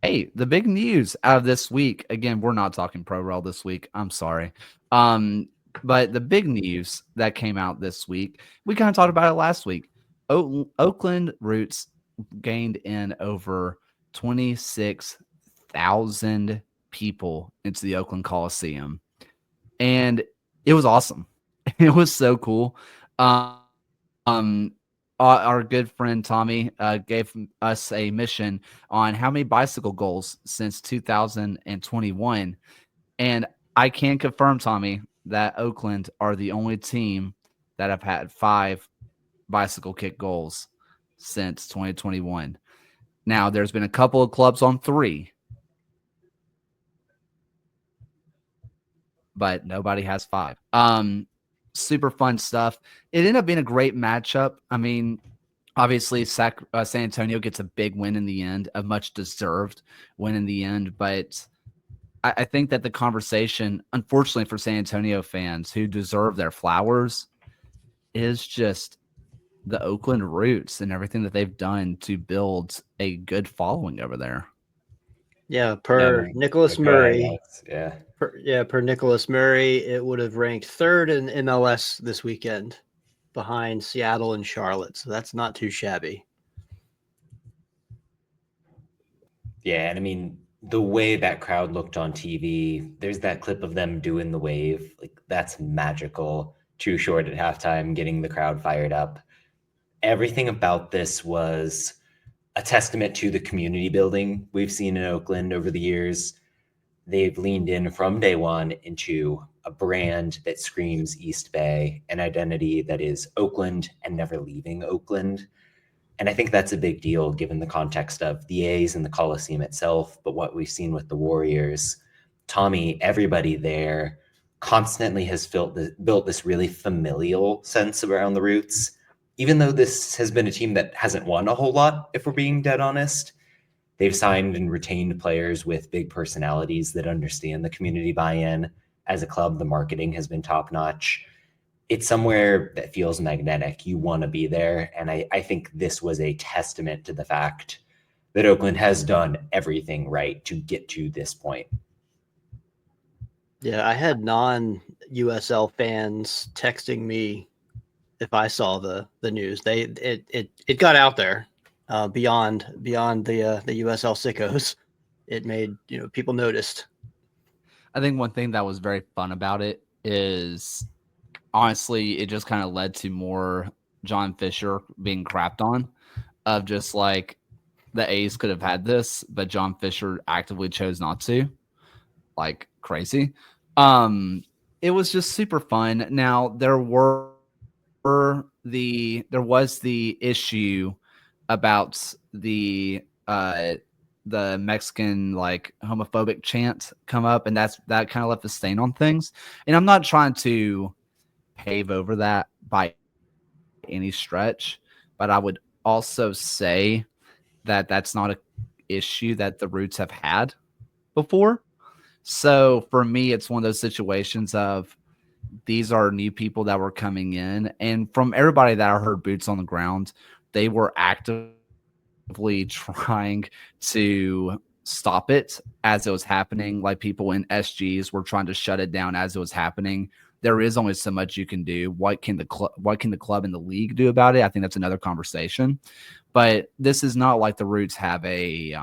Hey, the big news out of this week, again, we're not talking pro rel this week. I'm sorry. Um, but the big news that came out this week, we kind of talked about it last week. Oakland Roots gained in over 26,000 people into the Oakland Coliseum. And it was awesome. It was so cool. Um, our good friend Tommy gave us a mission on how many bicycle goals since 2021. And I can confirm, Tommy, that Oakland are the only team that have had 5 bicycle kick goals since 2021. Now, there's been a couple of clubs on 3, but nobody has 5. Super fun stuff. It ended up being a great matchup. I mean, obviously, San Antonio gets a big win in the end, a much deserved win in the end. But I think that the conversation, unfortunately for San Antonio fans who deserve their flowers, is just the Oakland Roots and everything that they've done to build a good following over there. Yeah, Yeah, per no, Nicholas go ahead, Murray. Alex. Yeah. Per Nicholas Murray, it would have ranked 3rd in MLS this weekend, behind Seattle and Charlotte. So that's not too shabby. Yeah, and I mean, the way that crowd looked on TV, there's that clip of them doing the wave. Like, that's magical. Too short at halftime, getting the crowd fired up. Everything about this was a testament to the community building we've seen in Oakland over the years. They've leaned in from day one into a brand that screams East Bay, an identity that is Oakland and never leaving Oakland. And I think that's a big deal given the context of the A's and the Coliseum itself, but what we've seen with the Warriors. Tommy, everybody there constantly has built this really familial sense around the Roots. Even though this has been a team that hasn't won a whole lot, if we're being dead honest, they've signed and retained players with big personalities that understand the community buy-in. As a club, the marketing has been top-notch. It's somewhere that feels magnetic. You want to be there. And I think this was a testament to the fact that Oakland has done everything right to get to this point. Yeah, I had non-USL fans texting me if I saw the news. It got out there beyond the USL sickos. It made people noticed. I think one thing that was very fun about it is honestly, it just kind of led to more John Fisher being crapped on, of just like the A's could have had this, but John Fisher actively chose not to, like crazy. It was just super fun. Now there was the issue about the Mexican like homophobic chant come up, and that kind of left a stain on things. And I'm not trying to pave over that by any stretch, but I would also say that that's not an issue that the Roots have had before. So for me, it's one of those situations of these are new people that were coming in, and from everybody that I heard boots on the ground, they were actively trying to stop it as it was happening. Like people in SGs were trying to shut it down as it was happening. There is only so much you can do. What can the club and the league do about it? I think that's another conversation. But this is not like the Roots have a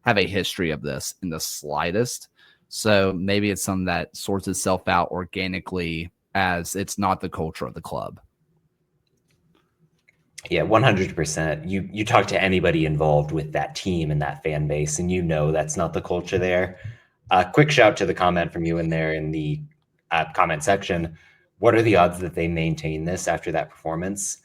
history of this in the slightest. So maybe it's something that sorts itself out organically, as it's not the culture of the club. Yeah, 100%. You talk to anybody involved with that team and that fan base, and that's not the culture there. Quick shout to the comment from you in there in the comment section. What are the odds that they maintain this after that performance?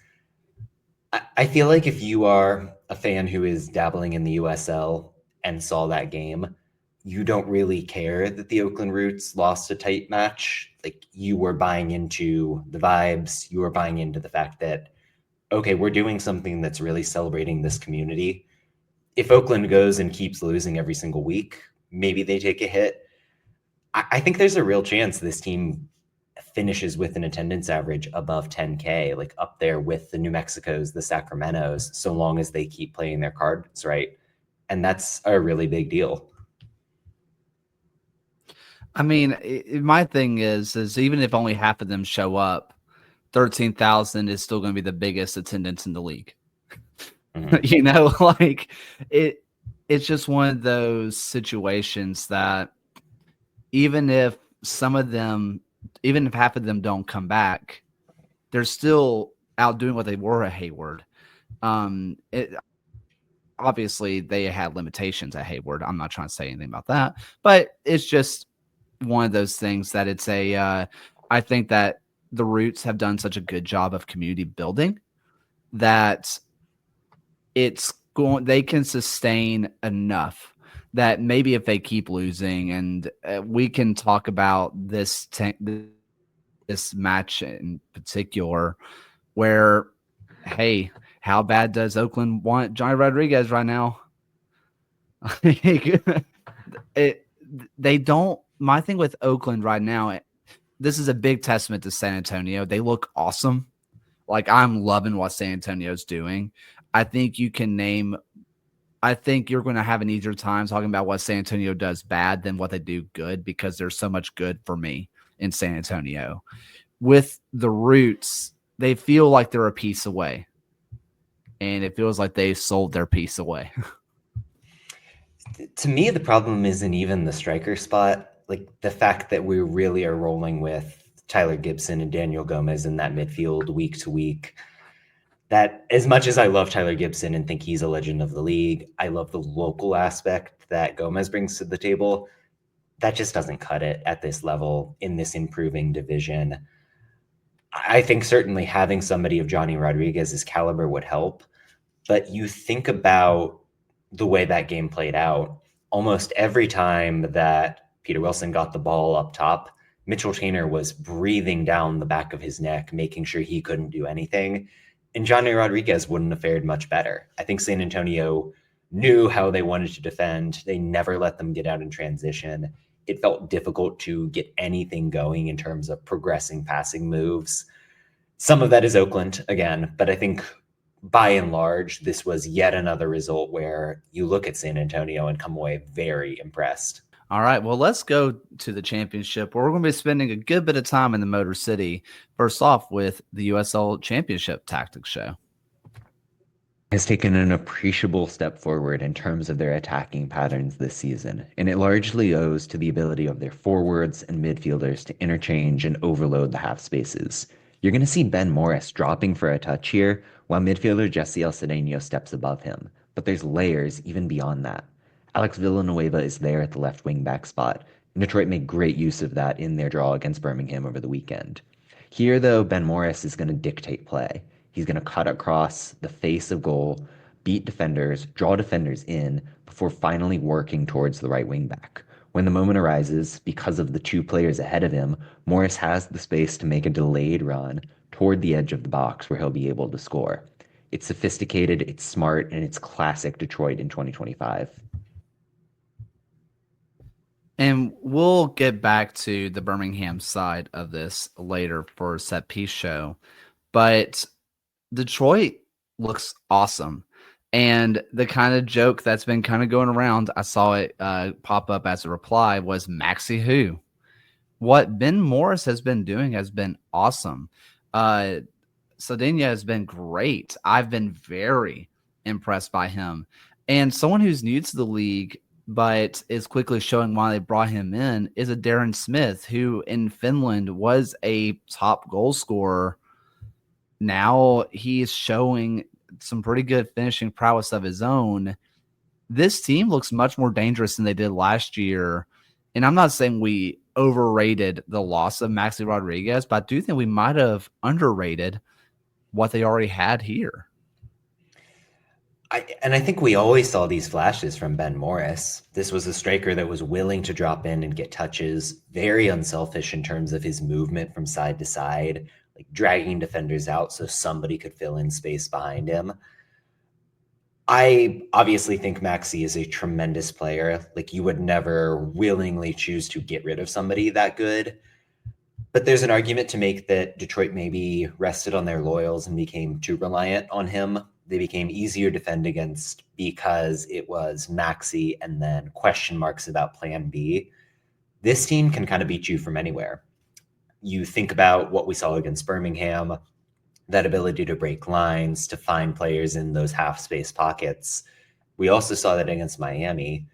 I feel like if you are a fan who is dabbling in the USL and saw that game, you don't really care that the Oakland Roots lost a tight match. Like, you were buying into the vibes. You were buying into the fact that, okay, we're doing something that's really celebrating this community. If Oakland goes and keeps losing every single week, maybe they take a hit. I think there's a real chance this team finishes with an attendance average above 10K, like up there with the New Mexicos, the Sacramentos, so long as they keep playing their cards right. And that's a really big deal. I mean, my thing is even if only half of them show up, 13,000 is still going to be the biggest attendance in the league. Mm-hmm. Like it's just one of those situations that even if half of them don't come back, they're still out doing what they were at Hayward. Obviously they had limitations at Hayward. I'm not trying to say anything about that, but it's just one of those things that it's I think that the Roots have done such a good job of community building that they can sustain enough that maybe if they keep losing, and we can talk about this match in particular, where, hey, how bad does Oakland want Johnny Rodriguez right now? They don't. My thing with Oakland right now, this is a big testament to San Antonio. They look awesome. Like, I'm loving what San Antonio's doing. I think you're going to have an easier time talking about what San Antonio does bad than what they do good, because there's so much good for me in San Antonio. With the Roots, they feel like they're a piece away, and it feels like they sold their piece away. To me, the problem isn't even the striker spot. Like, the fact that we really are rolling with Tyler Gibson and Daniel Gomez in that midfield week to week. That, as much as I love Tyler Gibson and think he's a legend of the league, I love the local aspect that Gomez brings to the table. That just doesn't cut it at this level in this improving division. I think certainly having somebody of Johnny Rodriguez's caliber would help, but you think about the way that game played out. Almost every time that Peter Wilson got the ball up top, Mitchell Tainer was breathing down the back of his neck, making sure he couldn't do anything. And Johnny Rodriguez wouldn't have fared much better. I think San Antonio knew how they wanted to defend. They never let them get out in transition. It felt difficult to get anything going in terms of progressing passing moves. Some of that is Oakland, again, but I think by and large, this was yet another result where you look at San Antonio and come away very impressed. All right, well, let's go to the championship, where we're going to be spending a good bit of time in the Motor City. First off, with the USL Championship Tactics Show. Has taken an appreciable step forward in terms of their attacking patterns this season, and it largely owes to the ability of their forwards and midfielders to interchange and overload the half spaces. You're going to see Ben Morris dropping for a touch here, while midfielder Jessiel Cedeno steps above him, but there's layers even beyond that. Alex Villanueva is there at the left wing back spot, and Detroit made great use of that in their draw against Birmingham over the weekend. Here, though, Ben Morris is going to dictate play. He's going to cut across the face of goal, beat defenders, draw defenders in, before finally working towards the right wing back. When the moment arises, because of the two players ahead of him, Morris has the space to make a delayed run toward the edge of the box where he'll be able to score. It's sophisticated, it's smart, and it's classic Detroit in 2025. And we'll get back to the Birmingham side of this later for a set piece show. But Detroit looks awesome. And the kind of joke that's been kind of going around, I saw it pop up as a reply, was Maxi who? What Ben Morris has been doing has been awesome. Cedeno has been great. I've been very impressed by him. And someone who's new to the league, but is quickly showing why they brought him in, is a Darren Smith, who in Finland was a top goal scorer. Now he's showing some pretty good finishing prowess of his own. This team looks much more dangerous than they did last year. And I'm not saying we overrated the loss of Maxi Rodriguez, but I do think we might have underrated what they already had here. I think we always saw these flashes from Ben Morris. This was a striker that was willing to drop in and get touches, very unselfish in terms of his movement from side to side, like dragging defenders out so somebody could fill in space behind him. I obviously think Maxi is a tremendous player. Like, you would never willingly choose to get rid of somebody that good. But there's an argument to make that Detroit maybe rested on their laurels and became too reliant on him they became easier to defend against because it was Maxi and then question marks about plan B. This team can kind of beat you from anywhere. You think about what we saw against Birmingham, that ability to break lines, to find players in those half space pockets. We also saw that against Miami,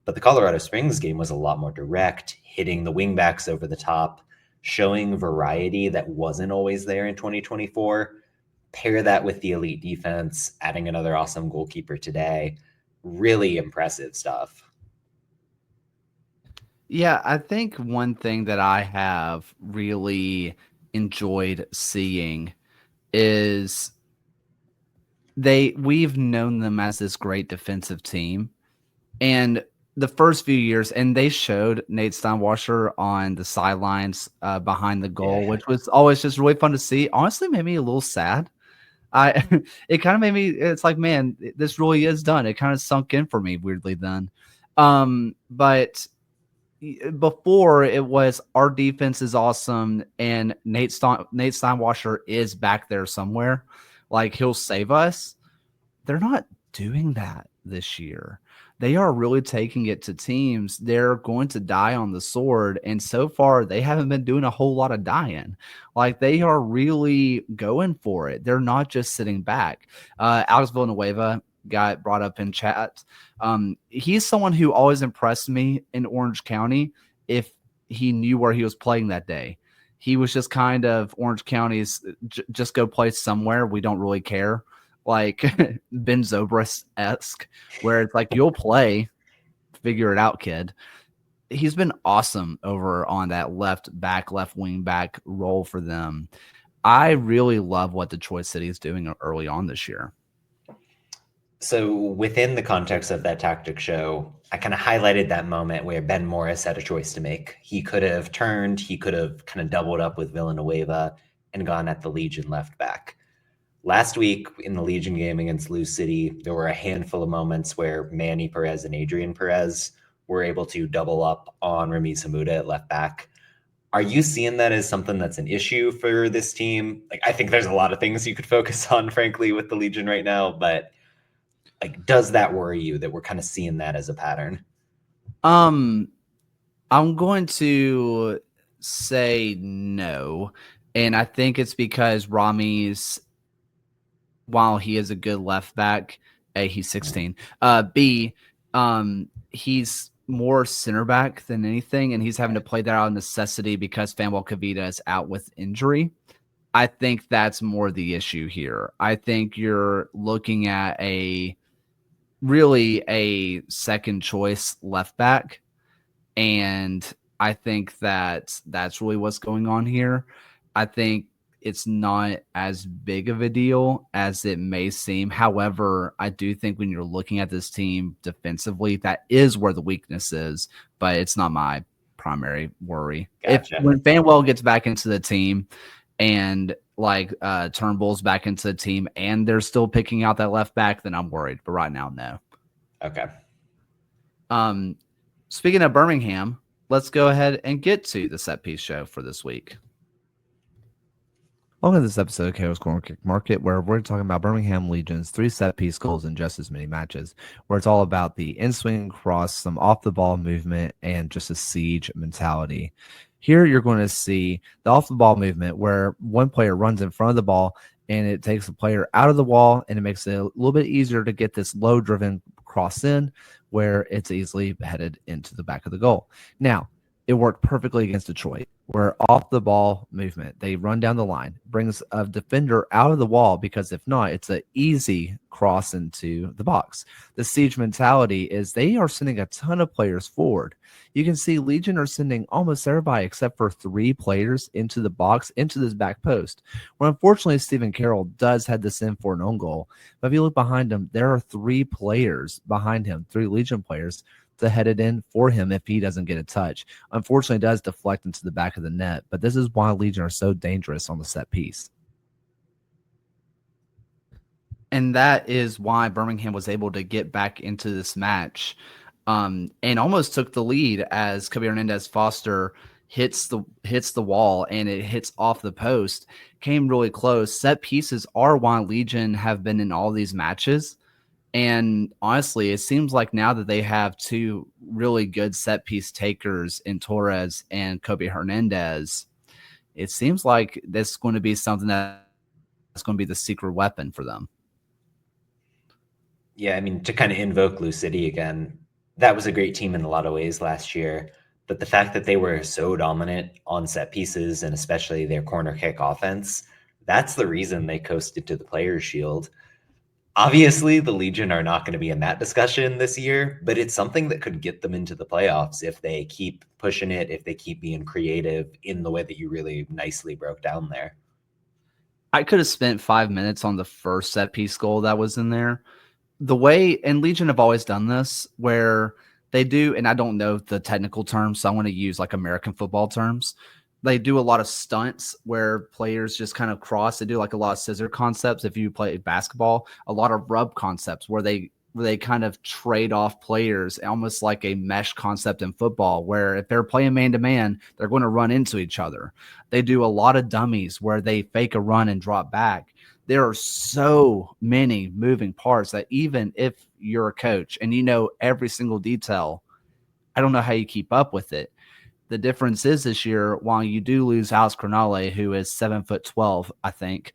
but the Colorado Springs game was a lot more direct, hitting the wingbacks over the top, showing variety that wasn't always there in 2024. Pair that with the elite defense, adding another awesome goalkeeper today. Really impressive stuff. Yeah, I think one thing that I have really enjoyed seeing is we've known them as this great defensive team. And the first few years, and they showed Nate Steinwasser on the sidelines behind the goal, which was always just really fun to see. Honestly, made me a little sad. It kind of made me, it's like, man, this really is done. It kind of sunk in for me weirdly then. But before it was our defense is awesome and Nate Steinwasser is back there somewhere. Like he'll save us. They're not doing that this year. They are really taking it to teams. They're going to die on the sword. And so far, they haven't been doing a whole lot of dying. Like they are really going for it. They're not just sitting back. Alex Villanueva got brought up in chat. He's someone who always impressed me in Orange County if he knew where he was playing that day. He was just kind of Orange County's just go play somewhere. We don't really care. Like Ben Zobrist-esque, where it's like, you'll play, figure it out, kid. He's been awesome over on that left wing back role for them. I really love what Detroit City is doing early on this year. So within the context of that tactic show, I kind of highlighted that moment where Ben Morris had a choice to make. He could have turned, he could have kind of doubled up with Villanueva and gone at the Legion left back. Last week in the Legion game against Lou City, there were a handful of moments where Manny Perez and Adrian Perez were able to double up on Ramiz Hamuda at left back. Are you seeing that as something that's an issue for this team? Like, I think there's a lot of things you could focus on, frankly, with the Legion right now, but like, does that worry you that we're kind of seeing that as a pattern? I'm going to say no. And I think it's because Ramiz, while he is a good left back, A, he's 16. B, he's more center back than anything, and he's having to play that out of necessity because Fanuel Kavita is out with injury. I think that's more the issue here. I think you're looking at really a second choice left back, and I think that's really what's going on here. I think it's not as big of a deal as it may seem. However, I do think when you're looking at this team defensively, that is where the weakness is, but it's not my primary worry. Gotcha. When Fanuel gets back into the team and like Turnbull's back into the team and they're still picking out that left back, then I'm worried. But right now, no. Okay. Speaking of Birmingham, let's go ahead and get to the set piece show for this week. Welcome to this episode of Chaos Corner Kick Market, where we're talking about Birmingham Legion's 3 set-piece goals in just as many matches, where it's all about the in-swing cross, some off-the-ball movement, and just a siege mentality. Here you're going to see the off-the-ball movement where one player runs in front of the ball, and it takes the player out of the wall, and it makes it a little bit easier to get this low-driven cross in, where it's easily headed into the back of the goal. Now, it worked perfectly against Detroit, where off the ball movement, they run down the line, brings a defender out of the wall, because if not, it's an easy cross into the box. The siege mentality is they are sending a ton of players forward. You can see Legion are sending almost everybody except for 3 players into the box, into this back post, where unfortunately Stephen Carroll does head this in for an own goal. But if you look behind him, there are 3 players behind him, 3 Legion players, to head it in for him if he doesn't get a touch. Unfortunately, it does deflect into the back of the net, but this is why Legion are so dangerous on the set piece. And that is why Birmingham was able to get back into this match and almost took the lead as Kabir Hernandez Foster hits the wall and it hits off the post. Came really close. Set pieces are why Legion have been in all these matches. And honestly, it seems like now that they have two really good set piece takers in Torres and Kobe Hernandez, it seems like this is going to be something that's going to be the secret weapon for them. Yeah, I mean, to kind of invoke Lou City again, that was a great team in a lot of ways last year. But the fact that they were so dominant on set pieces and especially their corner kick offense, that's the reason they coasted to the Players' Shield. Obviously, the Legion are not going to be in that discussion this year, but it's something that could get them into the playoffs if they keep pushing it, if they keep being creative in the way that you really nicely broke down there. I could have spent 5 minutes on the first set piece goal that was in there. The way, and Legion have always done this, where they do, and I don't know the technical terms, so I want to use like American football terms. They do a lot of stunts where players just kind of cross. They do like a lot of scissor concepts. If you play basketball, a lot of rub concepts where they kind of trade off players, almost like a mesh concept in football, where if they're playing man-to-man, they're going to run into each other. They do a lot of dummies where they fake a run and drop back. There are so many moving parts that even if you're a coach and you know every single detail, I don't know how you keep up with it. The difference is this year, while you do lose Alex Cronale, who is 7'12", I think,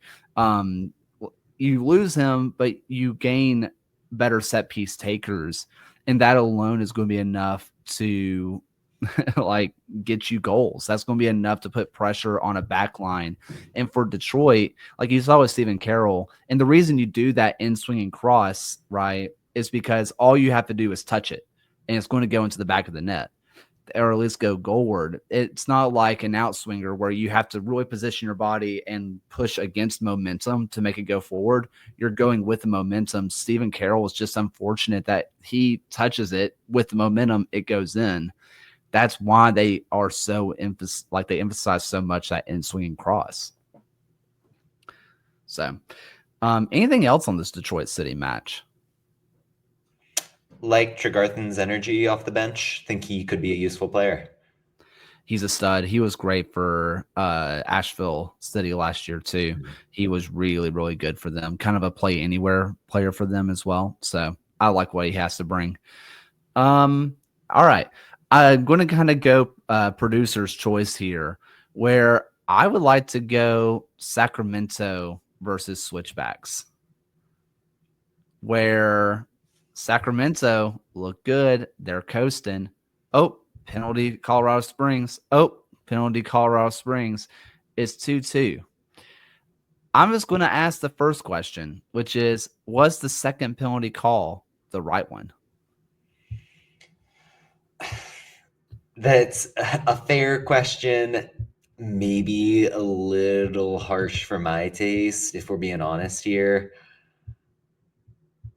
you lose him, but you gain better set piece takers, and that alone is going to be enough to like get you goals. That's going to be enough to put pressure on a back line. And for Detroit, like you saw with Stephen Carroll, and the reason you do that in swinging cross, right, is because all you have to do is touch it, and it's going to go into the back of the net, or at least go goalward. It's not like an outswinger where you have to really position your body and push against momentum to make it go forward. You're going with the momentum. Stephen Carroll was just unfortunate that he touches it with the momentum, it goes in. That's why they are so they emphasize so much that in swinging cross. So, anything else on this Detroit City match? Like Tregarthen's energy off the bench, think he could be a useful player. He's a stud. He was great for Asheville City last year too. He was really, really good for them. Kind of a play anywhere player for them as well. So I like what he has to bring. All right. I'm going to kind of go producer's choice here, where I would like to go Sacramento versus Switchbacks, where Sacramento look good. They're coasting. Oh, penalty Colorado Springs. Oh, penalty Colorado Springs. It's 2-2. I'm just going to ask the first question, which is, was the second penalty call the right one? That's a fair question. Maybe a little harsh for my taste, if we're being honest here.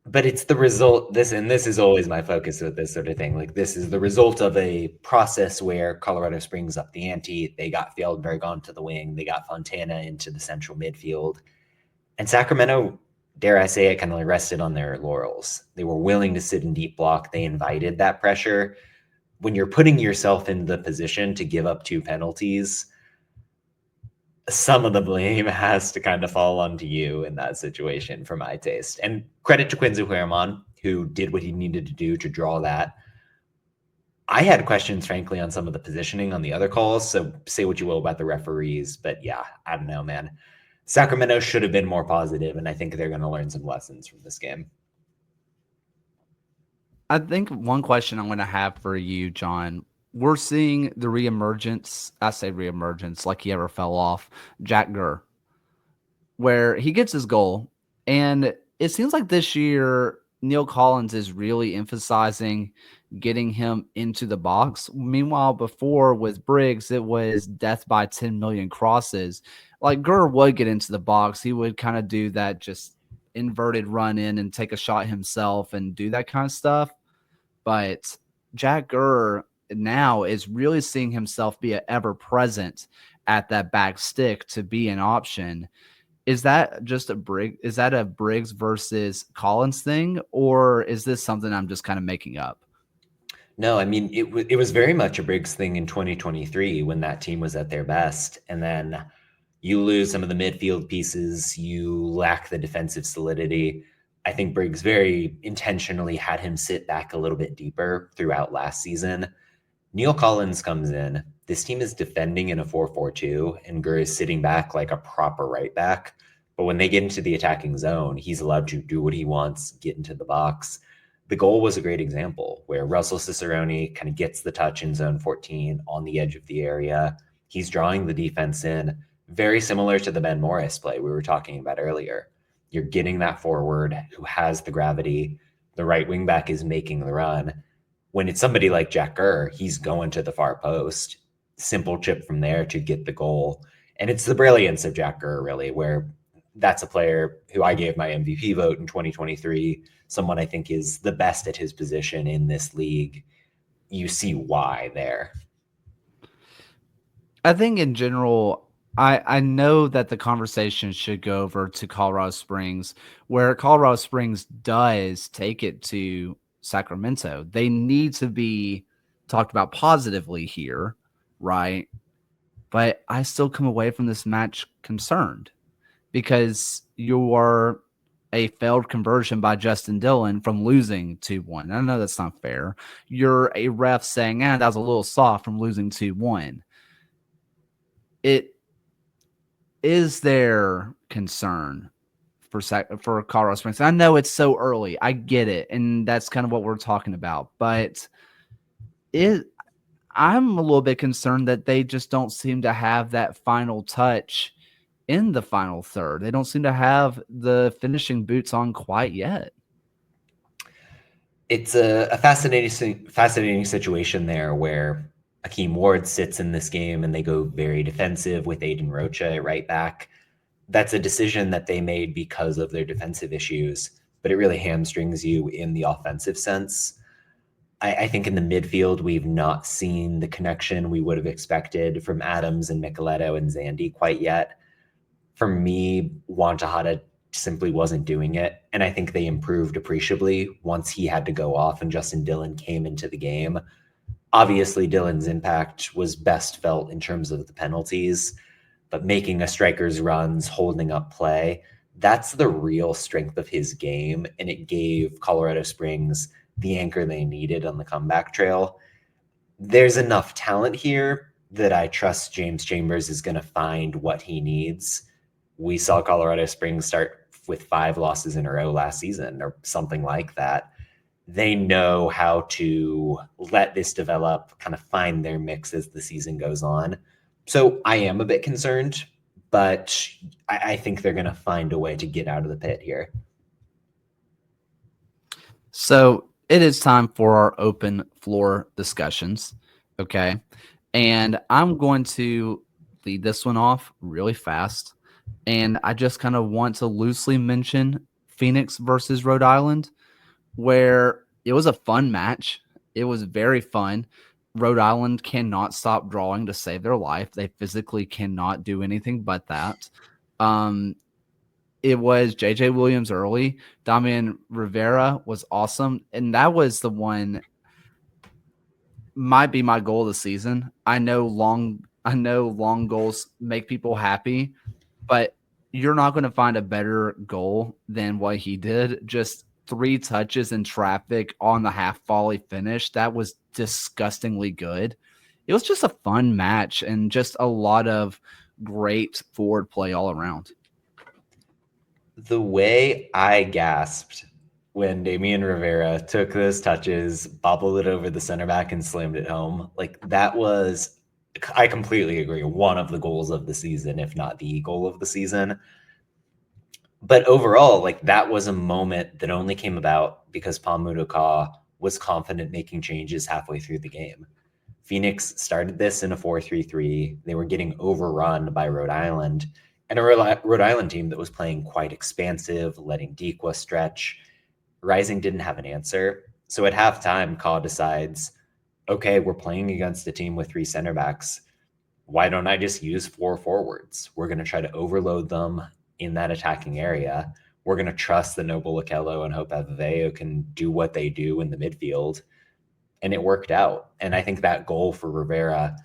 But it's the result. This is always my focus with this sort of thing. Like, this is the result of a process where Colorado Springs up the ante. They got Fjellberg onto the wing. They got Fontana into the central midfield. And Sacramento, dare I say it, kind of rested on their laurels. They were willing to sit in deep block. They invited that pressure. When you're putting yourself in the position to give up 2 penalties, some of the blame has to kind of fall onto you in that situation for my taste. And credit to Quincy Huerman, who did what he needed to do to draw that. I had questions, frankly, on some of the positioning on the other calls, so say what you will about the referees, but yeah, I don't know, man. Sacramento should have been more positive, and I think they're going to learn some lessons from this game. I think one question I'm going to have for you, John, we're seeing the reemergence. I say reemergence like he ever fell off. Jack Gurr, where he gets his goal. And it seems like this year, Neil Collins is really emphasizing getting him into the box. Meanwhile, before with Briggs, it was death by 10 million crosses. Like Gurr would get into the box. He would kind of do that just inverted run in and take a shot himself and do that kind of stuff. But Jack Gurr now is really seeing himself be ever present at that back stick to be an option. Is that just a Briggs versus Collins thing, or is this something I'm just kind of making up? No, I mean, it was very much a Briggs thing in 2023 when that team was at their best. And then you lose some of the midfield pieces, you lack the defensive solidity. I think Briggs very intentionally had him sit back a little bit deeper throughout last season. Neil Collins comes in. This team is defending in a 4-4-2, and Gurr is sitting back like a proper right back. But when they get into the attacking zone, he's allowed to do what he wants, get into the box. The goal was a great example where Russell Cicerone kind of gets the touch in zone 14 on the edge of the area. He's drawing the defense in, very similar to the Ben Morris play we were talking about earlier. You're getting that forward who has the gravity. The right wing back is making the run. When it's somebody like Jack Gurr, he's going to the far post. Simple chip from there to get the goal. And it's the brilliance of Jack Gurr, really, where that's a player who I gave my MVP vote in 2023, someone I think is the best at his position in this league. You see why there. I think in general, I know that the conversation should go over to Colorado Springs, where Colorado Springs does take it to Sacramento. They need to be talked about positively here, right? But I still come away from this match concerned because you are a failed conversion by Justin Dillon from losing 2-1. I know that's not fair. You're a ref saying, that was a little soft from losing 2-1. Is there concern for Colorado Springs? I know it's so early. I get it. And that's kind of what we're talking about. But I'm a little bit concerned that they just don't seem to have that final touch in the final third. They don't seem to have the finishing boots on quite yet. It's a fascinating situation there where Akeem Ward sits in this game and they go very defensive with Aiden Rocha at right back. That's a decision that they made because of their defensive issues, but it really hamstrings you in the offensive sense. I think in the midfield, we've not seen the connection we would have expected from Adams and Micheletto and Zandy quite yet. For me, Juan Tejada simply wasn't doing it. And I think they improved appreciably once he had to go off and Justin Dillon came into the game. Obviously, Dillon's impact was best felt in terms of the penalties, but making a striker's runs, holding up play, that's the real strength of his game. And it gave Colorado Springs the anchor they needed on the comeback trail. There's enough talent here that I trust James Chambers is going to find what he needs. We saw Colorado Springs start with 5 losses in a row last season or something like that. They know how to let this develop, kind of find their mix as the season goes on. So I am a bit concerned, but I think they're going to find a way to get out of the pit here. So it is time for our open floor discussions. Okay. And I'm going to lead this one off really fast. And I just kind of want to loosely mention Phoenix versus Rhode Island, where it was a fun match. It was very fun. Rhode Island cannot stop drawing to save their life. They physically cannot do anything but that. It was JJ Williams early. Damian Rivera was awesome. And that was the one might be my goal of the season. I know long goals make people happy, but you're not going to find a better goal than what he did. Just 3 touches in traffic on the half volley finish. That was disgustingly good. It was just a fun match and just a lot of great forward play all around. The way I gasped when Damian Rivera took those touches, bobbled it over the center back and slammed it home, like that was, I completely agree, one of the goals of the season, if not the goal of the season. But overall, like that was a moment that only came about because Pam Mudoka was confident making changes halfway through the game. Phoenix started this in a 4-3-3. They were getting overrun by Rhode Island, and a Rhode Island team that was playing quite expansive, letting Dequa stretch. Rising didn't have an answer. So at halftime, Ka decides, okay, we're playing against a team with 3 center backs. Why don't I just use 4 forwards? We're going to try to overload them in that attacking area. We're going to trust that Noble Okello and Hope Aveveo can do what they do in the midfield. and it worked out. And I think that goal for Rivera,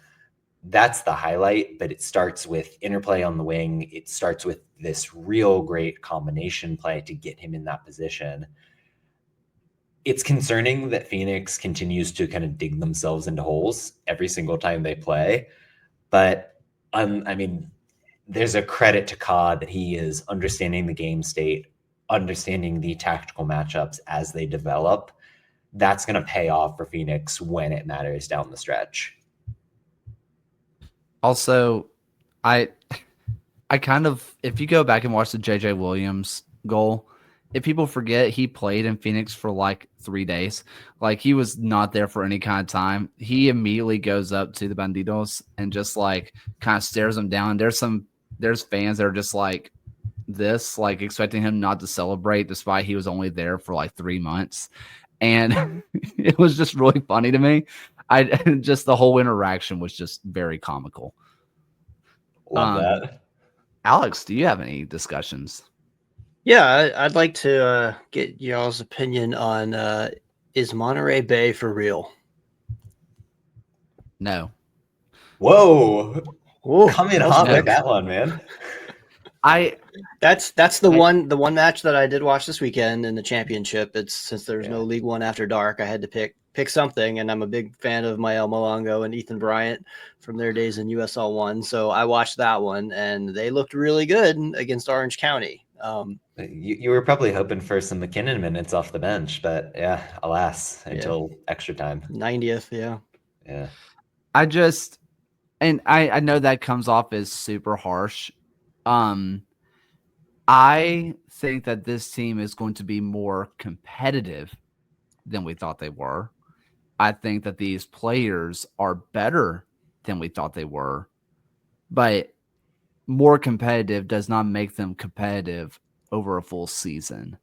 that's the highlight, but it starts with interplay on the wing. It starts with this real great combination play to get him in that position. It's concerning that Phoenix continues to kind of dig themselves into holes every single time they play. But I mean, there's a credit to Cod that he is understanding the game state, understanding the tactical matchups as they develop. That's going to pay off for Phoenix when it matters down the stretch. Also, I kind of, if you go back and watch the JJ Williams goal, if people forget, he played in Phoenix for like 3 days. Like, he was not there for any kind of time. He immediately goes up to the Bandidos and just like kind of stares them down. There's fans that are just like this, like expecting him not to celebrate despite he was only there for like 3 months. And it was just really funny to me. Just the whole interaction was just very comical. Love that. Alex, do you have any discussions? Yeah, I'd like to get y'all's opinion on is Monterey Bay for real? No. Whoa. Whoa, Coming hot with that one, man. That's the one match that I did watch this weekend in the championship. It's since there's no League One after dark, I had to pick something, and I'm a big fan of Mael Malongo and Ethan Bryant from their days in USL 1. So I watched that one, and they looked really good against Orange County. You were probably hoping for some McKinnon minutes off the bench, but yeah, alas, until extra time. 90th, Yeah. I know that comes off as super harsh. I think that this team is going to be more competitive than we thought they were. I think that these players are better than we thought they were, but more competitive does not make them competitive over a full season,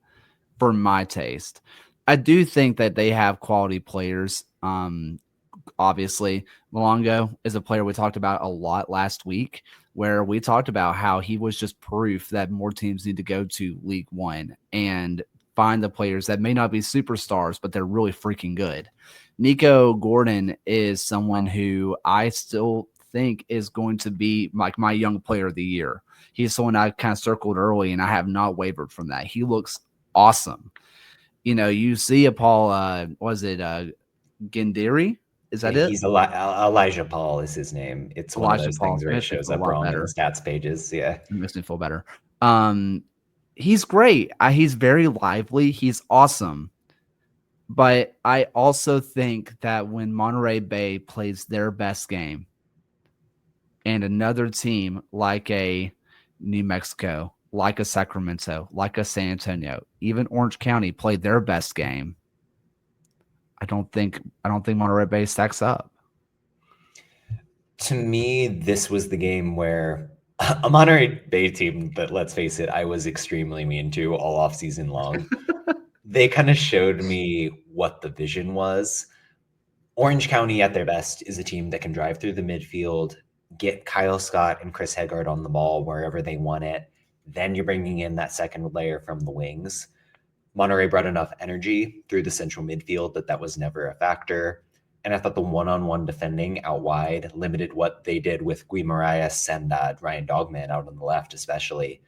for my taste. I do think that they have quality players. Obviously, Malongo is a player we talked about a lot last week, where we talked about how he was just proof that more teams need to go to League One and find the players that may not be superstars, but they're really freaking good. Nico Gordon is someone who I still think is going to be like my young player of the year. He's someone I kind of circled early, and I have not wavered from that. He looks awesome. You know, you see a Paul, Gendiri? Is that it? He's Elijah Paul is his name. It's one of those things where it shows up wrong in the stats pages. Yeah. It makes me feel better. He's great. He's very lively. He's awesome. But I also think that when Monterey Bay plays their best game and another team like a New Mexico, like a Sacramento, like a San Antonio, even Orange County played their best game, I don't think Monterey Bay stacks up. To me, this was the game where a Monterey Bay team that, let's face it, I was extremely mean to all off season long. They kind of showed me what the vision was. Orange County at their best is a team that can drive through the midfield, get Kyle Scott and Chris Heggard on the ball wherever they want it. Then you're bringing in that second layer from the wings. Monterey brought enough energy through the central midfield that was never a factor. And I thought the one-on-one defending out wide limited what they did with Guimaraes and Ryan Dogman out on the left, especially.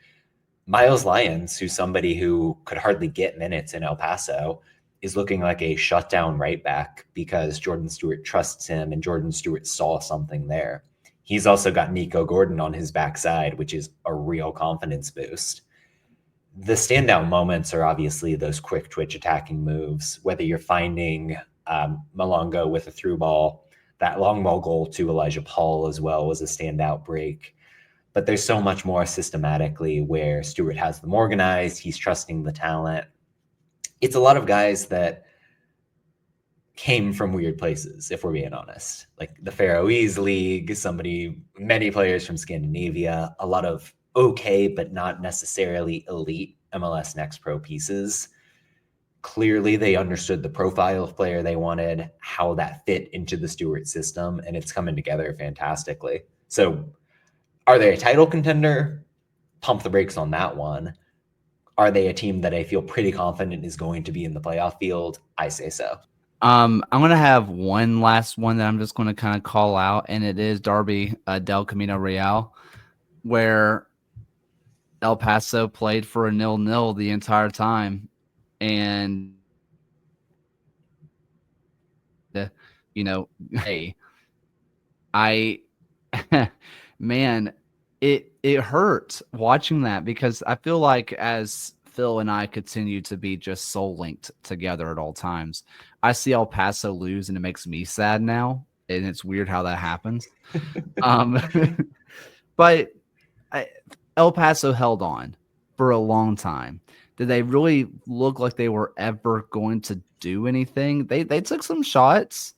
Miles Lyons, who's somebody who could hardly get minutes in El Paso, is looking like a shutdown right back because Jordan Stewart trusts him and Jordan Stewart saw something there. He's also got Nico Gordon on his backside, which is a real confidence boost. The standout moments are obviously those quick twitch attacking moves, whether you're finding Malongo with a through ball. That long ball goal to Elijah Paul as well was a standout break. But there's so much more systematically where Stewart has them organized. He's trusting the talent. It's a lot of guys that came from weird places, if we're being honest. Like the Faroese League, many players from Scandinavia, a lot of okay, but not necessarily elite MLS Next Pro pieces. Clearly, they understood the profile of player they wanted, how that fit into the Stewart system, and it's coming together fantastically. So are they a title contender? Pump the brakes on that one. Are they a team that I feel pretty confident is going to be in the playoff field? I say so. I'm gonna have one last one that I'm just gonna kind of call out, and it is Derby del Camino Real, where El Paso played for a 0-0 the entire time, and hey, I man, it hurt watching that because I feel like as Phil and I continue to be just soul linked together at all times, I see El Paso lose and it makes me sad now, and it's weird how that happens. um, but El Paso held on for a long time. Did they really look like they were ever going to do anything? They took some shots.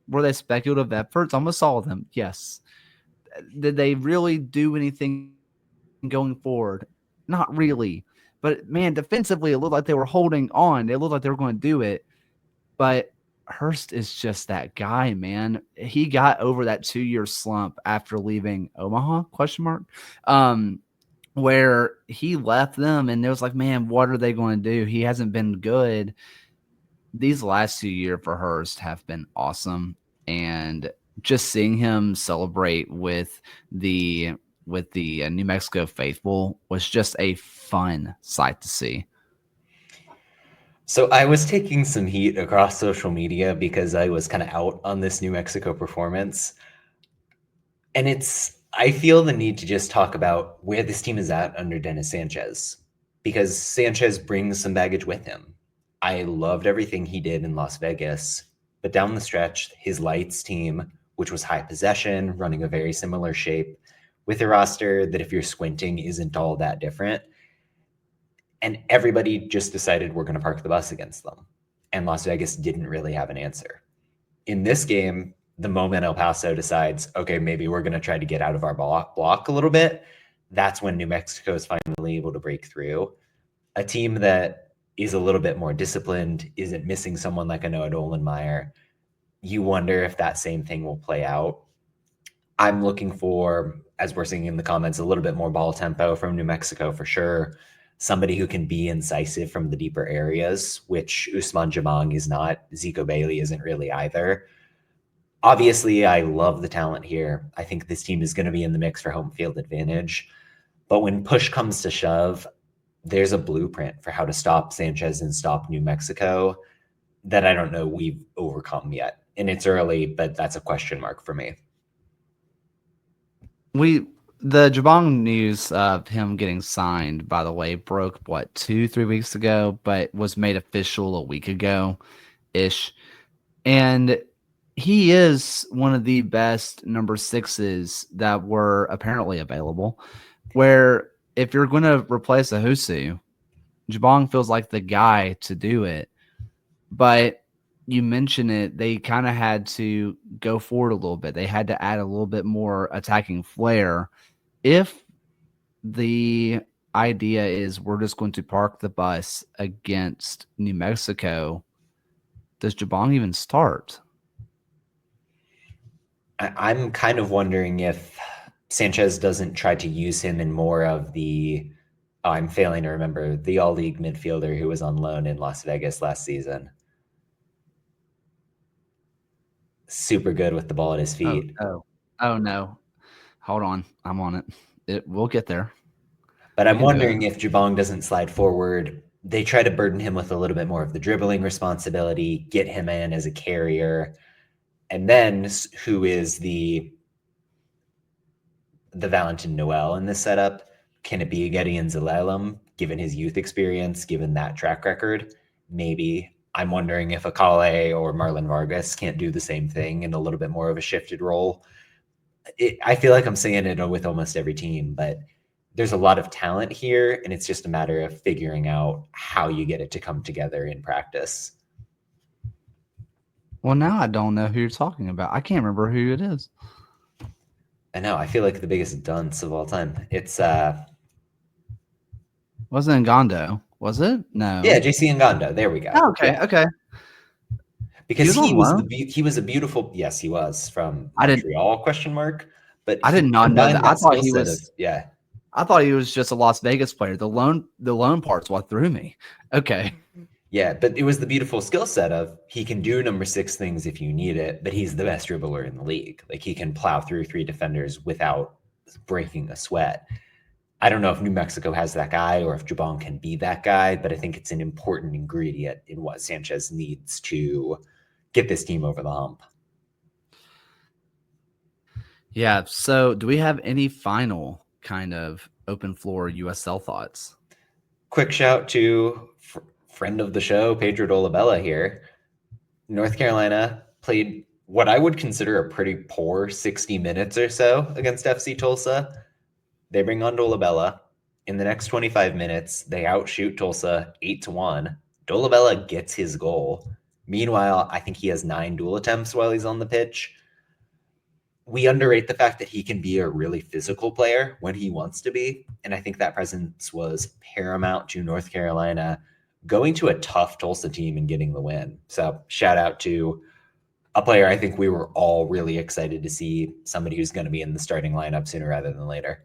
Were they speculative efforts? Almost all of them, yes. Did they really do anything going forward? Not really. But, man, defensively, it looked like they were holding on. It looked like they were going to do it. But Hurst is just that guy, man. He got over that 2-year slump after leaving Omaha, ? Where he left them, and it was like, man, what are they going to do? He hasn't been good. These last 2 years for Hurst have been awesome, and just seeing him celebrate with the New Mexico faithful was just a fun sight to see. So I was taking some heat across social media because I was kind of out on this New Mexico performance, and I feel the need to just talk about where this team is at under Dennis Sanchez, because Sanchez brings some baggage with him. I loved everything he did in Las Vegas, but down the stretch, his Lights team, which was high possession, running a very similar shape, with a roster that if you're squinting isn't all that different. And everybody just decided we're going to park the bus against them. And Las Vegas didn't really have an answer. In this game, the moment El Paso decides, okay, maybe we're going to try to get out of our block a little bit, that's when New Mexico is finally able to break through. A team that is a little bit more disciplined, isn't missing someone like a Noah Dolenmeyer. You wonder if that same thing will play out. I'm looking for, as we're seeing in the comments, a little bit more ball tempo from New Mexico for sure. Somebody who can be incisive from the deeper areas, which Usman Jabang is not. Zico Bailey isn't really either. Obviously, I love the talent here. I think this team is going to be in the mix for home field advantage. But when push comes to shove, there's a blueprint for how to stop Sanchez and stop New Mexico that I don't know we've overcome yet. And it's early, but that's a question mark for me. The Jabang news of him getting signed, by the way, broke 2-3 weeks ago, but was made official a week ago ish. And he is one of the best number 6s that were apparently available. Where if you're going to replace Ahusu, Jabang feels like the guy to do it. But you mentioned it, they kind of had to go forward a little bit. They had to add a little bit more attacking flair. If the idea is we're just going to park the bus against New Mexico, does Jabang even start? I'm kind of wondering if Sanchez doesn't try to use him in more of the, I'm failing to remember, the all-league midfielder who was on loan in Las Vegas last season. Super good with the ball at his feet. Oh no. Hold on. I'm on it. We'll get there. But I'm wondering if Jabang doesn't slide forward. They try to burden him with a little bit more of the dribbling responsibility, get him in as a carrier. And then who is the Valentin Noel in this setup? Can it be Gideon Zelalem, given his youth experience, given that track record? Maybe. I'm wondering if Akale or Marlon Vargas can't do the same thing in a little bit more of a shifted role. I feel like I'm saying it with almost every team, but there's a lot of talent here, and it's just a matter of figuring out how you get it to come together in practice. Well, now I don't know who you're talking about. I can't remember who it is. I know. I feel like the biggest dunce of all time. It's wasn't Ngondo, was it? No. Yeah, JC Ngondo. There we go. Oh, okay, yeah. Okay. Because he was a beautiful. Yes, he was from Montreal ? But I did not know that. I thought he was. Yeah. I thought he was just a Las Vegas player. The loan part's what threw me. Okay. Yeah, but it was the beautiful skill set of he can do number 6 things if you need it, but he's the best dribbler in the league. Like he can plow through 3 defenders without breaking a sweat. I don't know if New Mexico has that guy or if Jabon can be that guy, but I think it's an important ingredient in what Sanchez needs to get this team over the hump. Yeah. So do we have any final kind of open floor USL thoughts? Quick shout to friend of the show, Pedro Dolabella here. North Carolina played what I would consider a pretty poor 60 minutes or so against FC Tulsa. They bring on Dolabella. In the next 25 minutes, they outshoot Tulsa 8-1. Dolabella gets his goal. Meanwhile, I think he has 9 duel attempts while he's on the pitch. We underrate the fact that he can be a really physical player when he wants to be. And I think that presence was paramount to North Carolina going to a tough Tulsa team and getting the win. So shout out to a player I think we were all really excited to see, somebody who's going to be in the starting lineup sooner rather than later.